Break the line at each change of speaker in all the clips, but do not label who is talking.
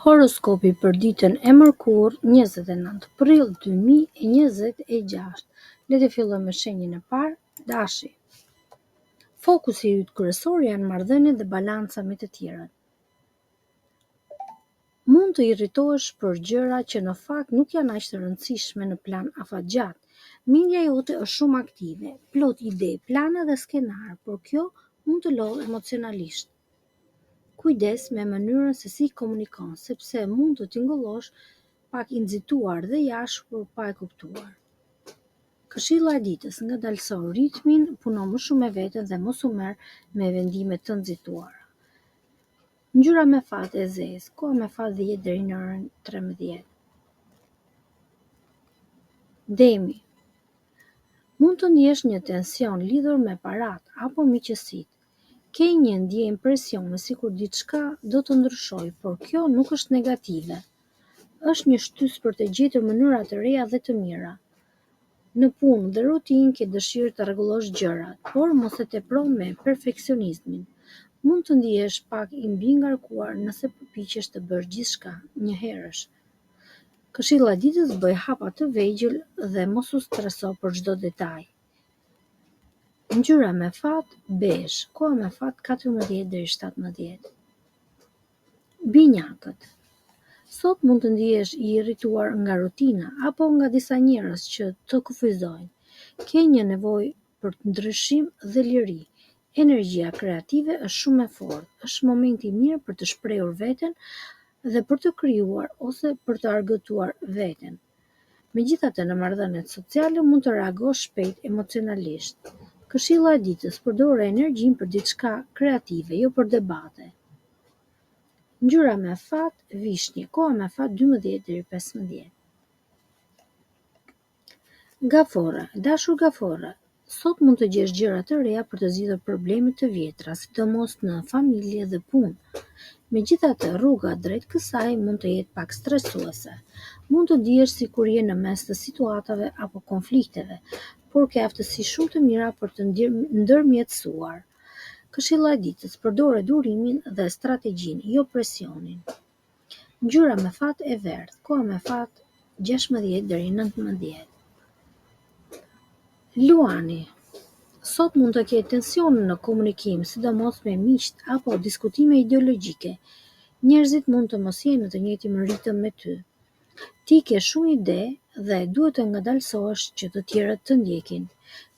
Horoskopi për ditën e mërkurë 29 prill 2026. Le të fillojmë me shenjën e parë, Dashi. Fokusi yt kryesor janë marrëdhëniet dhe balanca me të tjerët. Mund të irritohesh për gjëra që në fakt nuk janë aq të rëndësishme në plan afatgjat. Mendja jote është shumë aktive, plot ide, plane dhe skenar, por kjo mund të lodhë emocionalisht. Kujdes me mënyrën se si komunikon, sepse mund të tingëllosh pak i nxituar dhe jashtur pa e kuptuar. Këshilla e ditës: ngadalëso ritmin, puno më shumë me veten dhe mos u merr me vendime të nxituara. Ngjyra me fat e zezë, koha me fat 10 deri në orën 13. Demi. Mund të ndjesh një tension lidhur me paratë apo miqësitë. Ke një ndjenjë impresioni sikur diçka do të ndryshojë, por kjo nuk është negative. Është një shtys për të gjetur mënyra të reja dhe të mira. Në punë dhe rutinë ke dëshirë të rregullosh gjërat, por mos e tepro me perfeksionizmin. Mund të ndihesh pak i mbi ngarkuar nëse përpiqesh të bësh gjithçka një herësh. Këshilla e ditës: bëj hapa të vegjël dhe mos u streso për çdo detaj. Ngjyra me fat bezh, koha me fat 14 deri 17. Binjakët. Sot mund të ndihesh i irrituar nga rutina apo nga disa njerëz që të kufizojnë. Ke një nevojë për ndryshim dhe liri. Energjia kreative është shumë e fortë. Është momenti i mirë për të shprehur veten dhe për të krijuar ose për të argëtuar veten. Megjithatë, në marrëdhëniet sociale mund të reagosh shpejt emocionalisht. Këshilla e ditës: përdor energjinë për diçka kreative, jo për debate. Ngjyra me fat vishnje, koha me fat 12 deri 15. Gafora. Dashur gafora, sot mund të gjesh gjëra të reja për të zgjidhur probleme të vjetra, sidomos në familje dhe punë. Megjithatë, rruga drejt kësaj mund të jetë pak stresuese. Mund të ndihesh sikur je në mes të situatave apo konflikteve, por ke aftësi shumë të mira për të ndërmjetësuar. Këshilla e ditës: përdore durimin dhe strategjinë, jo presionin. Ngjyra me fat e verdhë, koha me fat 16 deri 19. Luani. Sot mund të ketë tensione në komunikim, sidomos me miqt apo diskutime ideologjike. Njerëzit mund të mos jenë në të njëjtin ritëm me ty. Ti ke shumë ide dhe duhet të ngadalësohesh që të tjerët të ndjekin.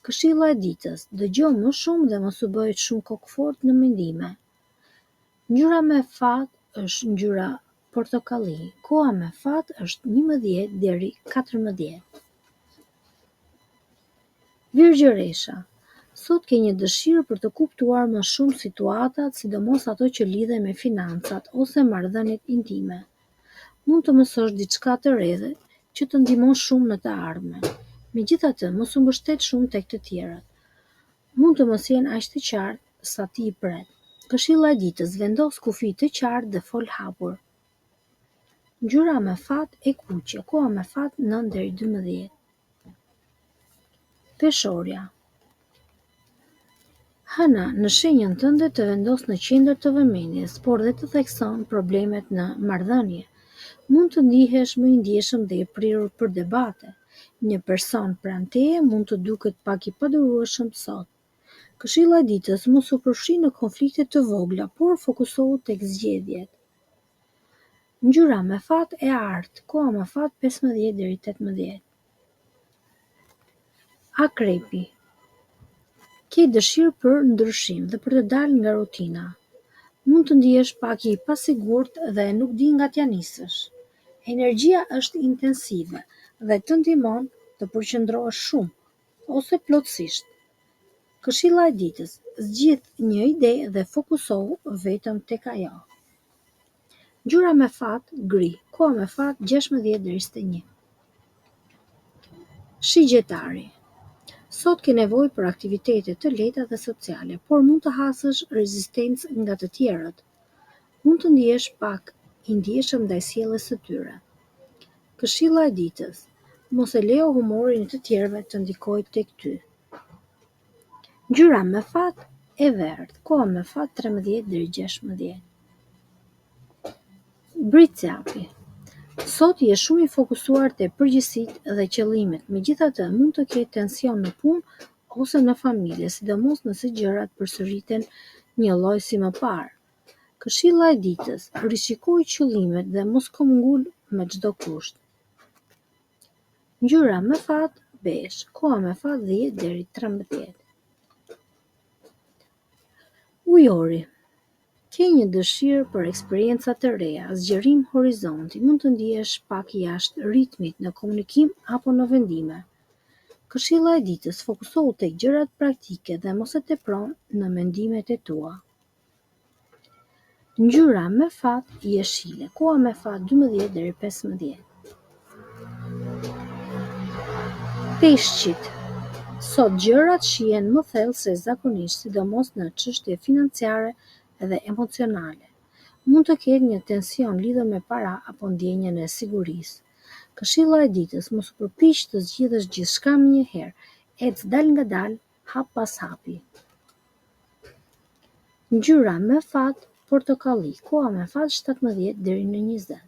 Këshilla e ditës: dëgjo më shumë dhe mos u bëj shumë kokfort në mendime. Ngjyra me fat është ngjyra portokalli. Koha me fat është 11 deri 14. Virgjëresha. Sot ke një dëshirë për të kuptuar më shumë situatat, sidomos ato që lidhen me financat ose marrëdhëniet intime. Mund të mësosh diçka të re që të ndihmon shumë në të ardhmen. Megjithatë, mos u mbështet shumë tek të tjerët. Mund të mos jenë aq të qartë sa ti i pret. Këshilla e ditës: vendos kufi të qartë dhe fol hapur. Ngjyra me fat e kuqe, koha me fat 9 deri 12. Peshorja. Hëna në shenjën tënde të vendos në qendër të vëmendjes, por dhe të thekson problemet në marrëdhënie. Mund të ndihesh më i ndjeshëm dhe i prirur për debate. Një person pranë teje mund të duket pak i padurueshëm sot. Këshilla e ditës: mos u përfshi në konflikte të vogla, por fokusohu tek zgjedhjet. Ngjyra me fat e artë, koha me fat 15 deri 18. Akrepi. Ke dëshirë për ndryshim dhe për të dalë nga rutina. Mund të ndihesh pak i pasigurt dhe nuk di nga t'ja nisësh. Energjia është intensive dhe të ndihmon të përqendrohesh shumë ose plotësisht. Këshilla e ditës: zgjidh një ide dhe fokusohu vetëm tek ajo. Ngjyra me fat gri, koha me fat 16 deri 21. Shigjetari. Sot ke nevojë për aktivitete të lehta dhe sociale, por mund të hasësh rezistencë nga të tjerët. Mund të ndihesh pak i ndjeshëm ndaj sjelljes së tyre. Këshilla e ditës: mos e lejo humorin e të tjerëve të ndikojë tek ty. Ngjyra me fat e verdhë, koha me fat 13 deri 16. Britsjapi. Sot je shumë i fokusuar te përgjegjësitë dhe qëllimet, megjithatë mund të ketë tension në punë ose në familje, sidomos nëse gjërat përsëriten një lloj si më parë. Këshilla e ditës: rishikoj qëllimet dhe mos kombëngul me çdo kusht. Ngjyra me fat: bezh, koha me fat 10 deri 13. Ujori. Ke një dëshirë për eksperienca të reja, zgjerim horizonti, mund të ndihesh pak jashtë ritmit në komunikim apo në vendime. Këshilla e ditës: fokusohu tek gjërat praktike dhe mos e tepron në mendimet e tua. Ngjyra me fat: jeshile, koha me fat 12 deri 15. Peshqit. Sot gjërat shihen më thellë se zakonisht, sidomos në çështje financiare dhe emocionale. Mund të ketë një tension lidhur me para apo ndjenjen e sigurisë. Këshilla e ditës: mos u përpiq të zgjidhësh gjithçka menjëherë, ec dal ngadal, hap pas hapi. Ngjyra me fat: portokalli, koha me fat 17 deri në 20.